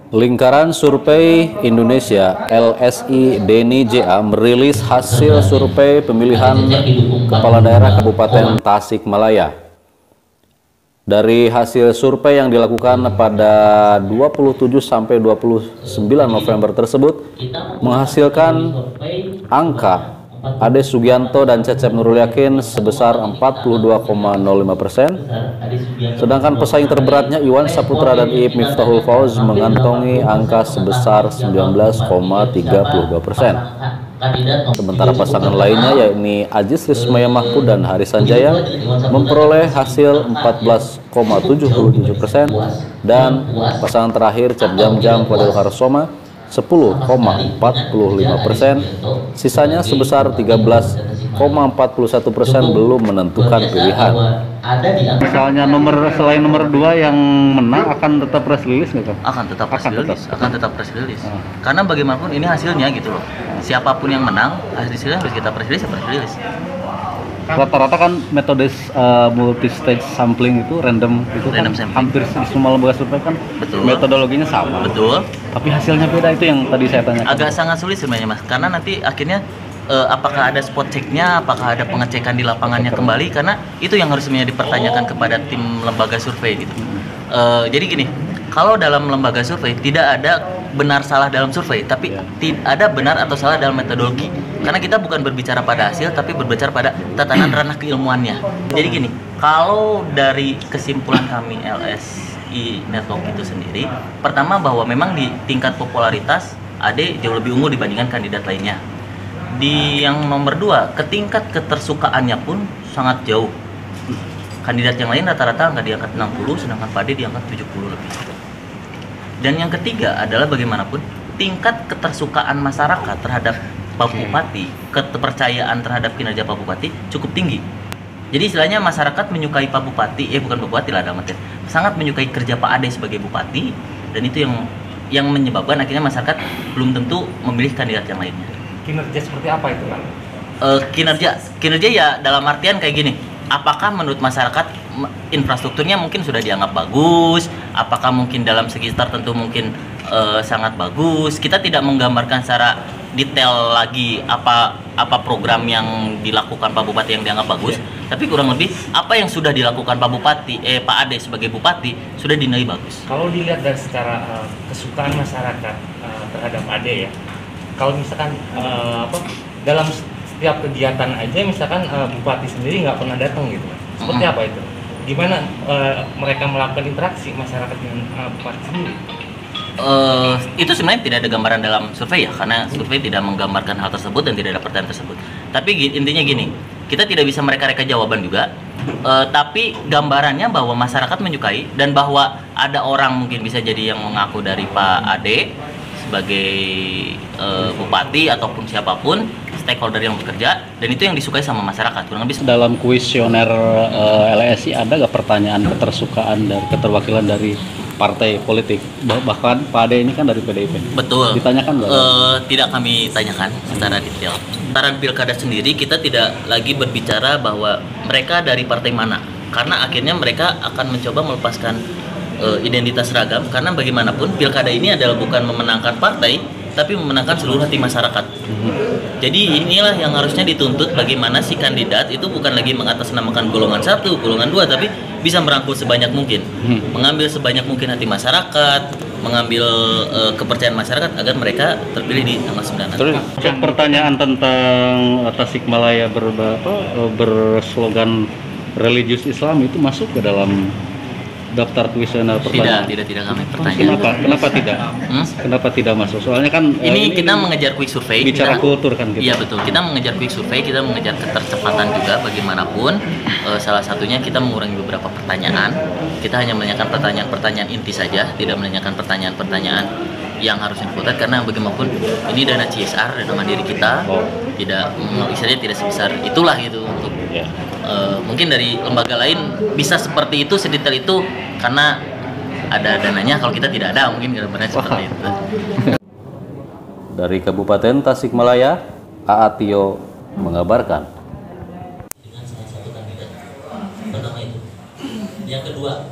Lingkaran Survei Indonesia LSI Deni JA merilis hasil survei pemilihan kepala daerah Kabupaten Tasikmalaya. Dari hasil survei yang dilakukan pada 27 sampai 29 November tersebut menghasilkan angka Ade Sugianto dan Cecep Nurul Yakin sebesar 42,05%, sedangkan pesaing terberatnya Iwan Saputra dan Iip Miftahul Fauz mengantongi angka sebesar 19,32%. Sementara pasangan lainnya yakni Ajis Rismaya Mahfud dan Haris Sanjaya memperoleh hasil 14,77% dan pasangan terakhir Cap Jam Jam Fadil Karsoma 10,45%, sisanya sebesar 13,41% belum menentukan pilihan. Misalnya selain nomor 2 yang menang akan tetap press release nggak? Akan tetap press release. Karena bagaimanapun ini hasilnya gitu loh. Siapapun yang menang, hasilnya harus kita press release. Rata-rata kan metode multi-stage sampling itu random kan sampling. Hampir semua lembaga survei kan. Betul. Metodologinya sama. Betul. Tapi hasilnya beda, itu yang tadi saya tanya. Agak sangat sulit sebenarnya Mas, karena nanti akhirnya apakah ada spot checknya, apakah ada pengecekan di lapangannya kembali, karena itu yang harusnya dipertanyakan kepada tim lembaga survei gitu. Jadi gini, kalau dalam lembaga survei tidak ada benar salah dalam survei, tapi ada benar atau salah dalam metodologi. Karena kita bukan berbicara pada hasil, tapi berbicara pada tatanan ranah keilmuannya. Jadi gini, kalau dari kesimpulan kami LSI Network itu sendiri, pertama bahwa memang di tingkat popularitas Ade jauh lebih unggul dibandingkan kandidat lainnya. Di yang nomor 2, ke tingkat ketersukaannya pun sangat jauh. Kandidat yang lain rata-rata angka di angka 60, sedangkan Pak Ade di angka 70 lebih. Dan yang ketiga adalah bagaimanapun tingkat ketersukaan masyarakat terhadap Pak Bupati, kepercayaan terhadap kinerja Pak Bupati cukup tinggi. Jadi istilahnya masyarakat menyukai Pak Bupati, bukan Pak Bupati lah dalam artian, sangat menyukai kerja Pak Ade sebagai Bupati, dan itu yang menyebabkan akhirnya masyarakat belum tentu memilih kandidat yang lainnya. Kinerja seperti apa itu kan? Kinerja ya dalam artian kayak gini. Apakah menurut masyarakat infrastrukturnya mungkin sudah dianggap bagus? Apakah mungkin dalam segi tertentu mungkin sangat bagus? Kita tidak menggambarkan secara detail lagi apa program yang dilakukan Pak Bupati yang dianggap bagus, tapi kurang lebih apa yang sudah dilakukan Pak Bupati, Pak Ade sebagai Bupati sudah dinilai bagus. Kalau dilihat dari secara kesukaan masyarakat terhadap Ade ya, kalau misalkan dalam setiap kegiatan aja misalkan Bupati sendiri nggak pernah datang gitu, seperti apa itu? Gimana mereka melakukan interaksi masyarakat dengan Bupati sendiri? Itu sebenarnya tidak ada gambaran dalam survei ya, karena survei tidak menggambarkan hal tersebut dan tidak ada pertanyaan tersebut. Tapi intinya gini, kita tidak bisa mereka-reka jawaban juga, tapi gambarannya bahwa masyarakat menyukai dan bahwa ada orang mungkin bisa jadi yang mengaku dari Pak Ade sebagai Bupati ataupun siapapun stakeholder yang bekerja, dan itu yang disukai sama masyarakat kurang lebih. Dalam kuesioner LSI ada nggak pertanyaan ketersukaan dan keterwakilan dari partai politik? Bahkan Pak Ade ini kan dari PDIP. Betul. Ditanyakan nggak? Tidak kami tanyakan secara detail. Taran pilkada sendiri kita tidak lagi berbicara bahwa mereka dari partai mana, karena akhirnya mereka akan mencoba melepaskan identitas seragam, karena bagaimanapun pilkada ini adalah bukan memenangkan partai, tapi memenangkan seluruh hati masyarakat. Jadi inilah yang harusnya dituntut, bagaimana si kandidat itu bukan lagi mengatasnamakan golongan 1, golongan 2, tapi bisa merangkul sebanyak mungkin, mengambil sebanyak mungkin hati masyarakat, mengambil kepercayaan masyarakat agar mereka terpilih di tanggal 9. Terus pertanyaan tentang Tasikmalaya berslogan religius Islam itu masuk ke dalam daftar kuesioner pertanyaan? Tidak kami pertanyaan. Kenapa tidak masuk? Soalnya kan ini kita mengejar quick survey, bicara kultur kan gitu. Iya betul, kita mengejar quick survey, kita mengejar ketercepatan juga bagaimanapun. Salah satunya kita mengurangi beberapa pertanyaan. Kita hanya menanyakan pertanyaan inti saja, tidak menanyakan pertanyaan yang harus diputar, karena bagaimanapun ini dana CSR, dana mandiri kita, tidak sebesar itulah gitu untuk mungkin dari lembaga lain bisa seperti itu, sedetail itu, karena ada dananya. Kalau kita tidak ada, mungkin gambarnya seperti itu. Dari Kabupaten Tasikmalaya, Aatio mengabarkan. Dengan salah satu kandidat pertama itu. Yang kedua,